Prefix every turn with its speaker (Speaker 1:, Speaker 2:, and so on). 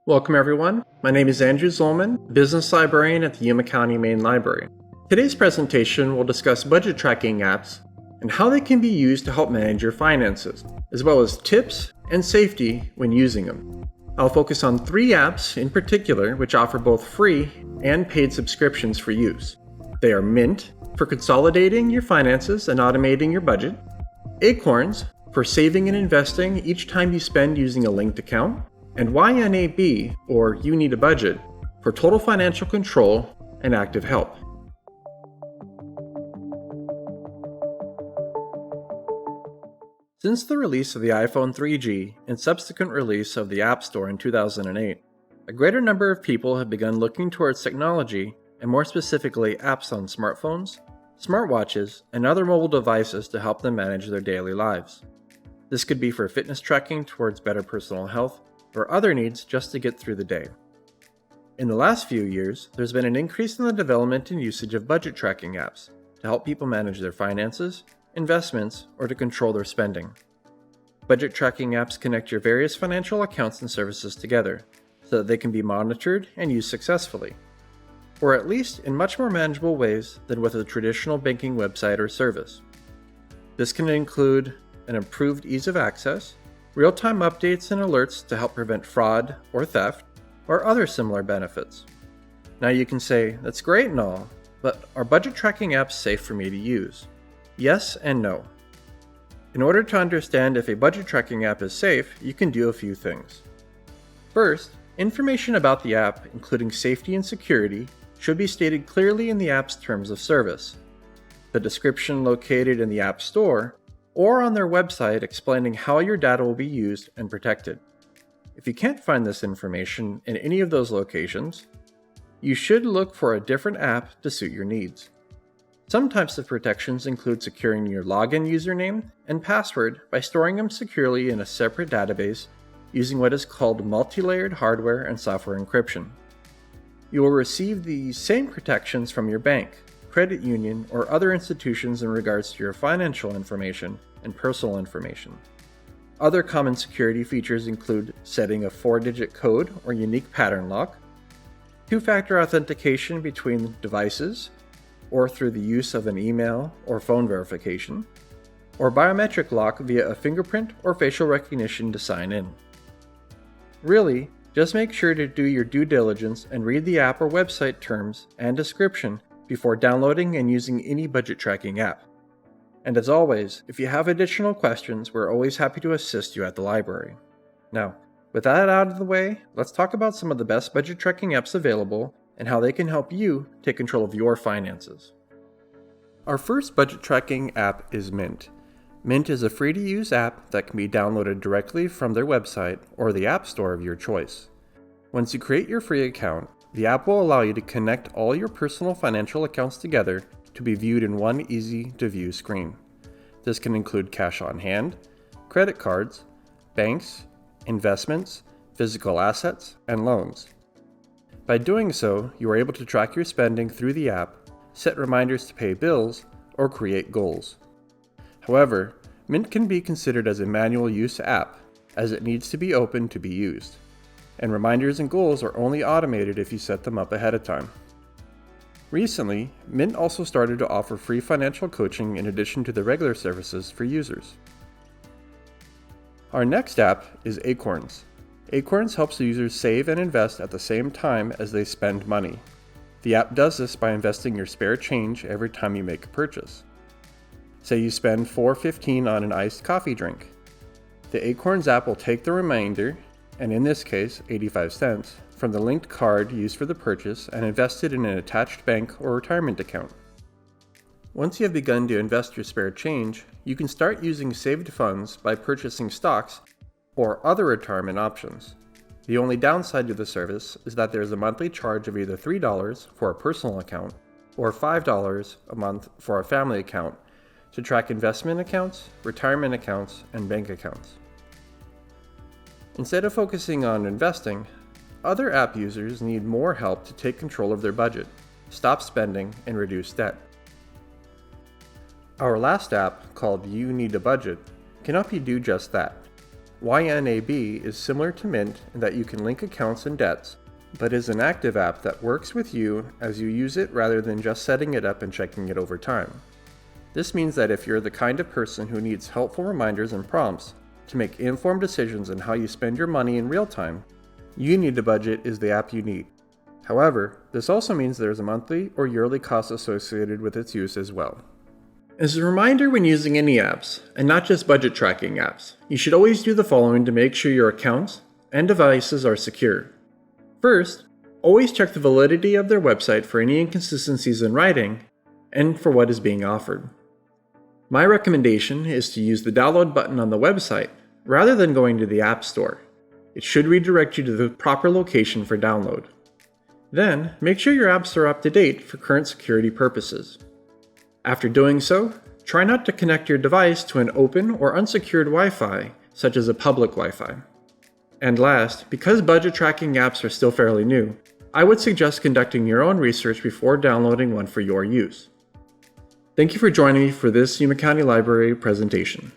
Speaker 1: Welcome everyone. My name is Andrew Zollman, Business Librarian at the Yuma County Main Library. Today's presentation will discuss budget tracking apps and how they can be used to help manage your finances, as well as tips and safety when using them. I'll focus on 3 apps in particular which offer both free and paid subscriptions for use. They are Mint, for consolidating your finances and automating your budget; Acorns, for saving and investing each time you spend using a linked account; and YNAB, or You Need a Budget, for total financial control and active help. Since the release of the iPhone 3G and subsequent release of the App Store in 2008, a greater number of people have begun looking towards technology, and more specifically apps on smartphones, smartwatches, and other mobile devices to help them manage their daily lives. This could be for fitness tracking towards better personal health, or other needs just to get through the day. In the last few years, there's been an increase in the development and usage of budget tracking apps to help people manage their finances, investments, or to control their spending. Budget tracking apps connect your various financial accounts and services together so that they can be monitored and used successfully, or at least in much more manageable ways than with a traditional banking website or service. This can include an improved ease of access, real-time updates and alerts to help prevent fraud or theft, or other similar benefits. Now you can say, that's great and all, but are budget tracking apps safe for me to use? Yes and no. In order to understand if a budget tracking app is safe, you can do a few things. First, information about the app, including safety and security, should be stated clearly in the app's terms of service. The description located in the App Store or on their website explaining how your data will be used and protected. If you can't find this information in any of those locations, you should look for a different app to suit your needs. Some types of protections include securing your login username and password by storing them securely in a separate database using what is called multi-layered hardware and software encryption. You will receive these same protections from your bank, credit union, or other institutions in regards to your financial information and personal information. Other common security features include setting a 4-digit code or unique pattern lock, 2-factor authentication between devices, or through the use of an email or phone verification, or biometric lock via a fingerprint or facial recognition to sign in. Really, just make sure to do your due diligence and read the app or website terms and description before downloading and using any budget tracking app. And as always, if you have additional questions, we're always happy to assist you at the library. Now, with that out of the way, let's talk about some of the best budget tracking apps available and how they can help you take control of your finances. Our first budget tracking app is Mint. Mint is a free-to-use app that can be downloaded directly from their website or the App Store of your choice. Once you create your free account, the app will allow you to connect all your personal financial accounts together to be viewed in one easy-to-view screen. This can include cash on hand, credit cards, banks, investments, physical assets, and loans. By doing so, you are able to track your spending through the app, set reminders to pay bills, or create goals. However, Mint can be considered as a manual use app, as it needs to be open to be used, and reminders and goals are only automated if you set them up ahead of time. Recently, Mint also started to offer free financial coaching in addition to the regular services for users. Our next app is Acorns. Acorns helps users save and invest at the same time as they spend money. The app does this by investing your spare change every time you make a purchase. Say you spend $4.15 on an iced coffee drink. The Acorns app will take the remainder, and in this case 85 cents, from the linked card used for the purchase and invest it in an attached bank or retirement account. Once you have begun to invest your spare change, you can start using saved funds by purchasing stocks or other retirement options. The only downside to the service is that there is a monthly charge of either $3 for a personal account or $5 a month for a family account to track investment accounts, retirement accounts, and bank accounts. Instead of focusing on investing, other app users need more help to take control of their budget, stop spending, and reduce debt. Our last app, called You Need a Budget, can help you do just that. YNAB is similar to Mint in that you can link accounts and debts, but is an active app that works with you as you use it rather than just setting it up and checking it over time. This means that if you're the kind of person who needs helpful reminders and prompts to make informed decisions on how you spend your money in real time, You Need to Budget is the app you need. However, this also means there's a monthly or yearly cost associated with its use as well. As a reminder when using any apps, and not just budget tracking apps, you should always do the following to make sure your accounts and devices are secure. First, always check the validity of their website for any inconsistencies in writing and for what is being offered. My recommendation is to use the download button on the website rather than going to the App Store. It should redirect you to the proper location for download. Then, make sure your apps are up to date for current security purposes. After doing so, try not to connect your device to an open or unsecured Wi-Fi, such as a public Wi-Fi. And last, because budget tracking apps are still fairly new, I would suggest conducting your own research before downloading one for your use. Thank you for joining me for this Yuma County Library presentation.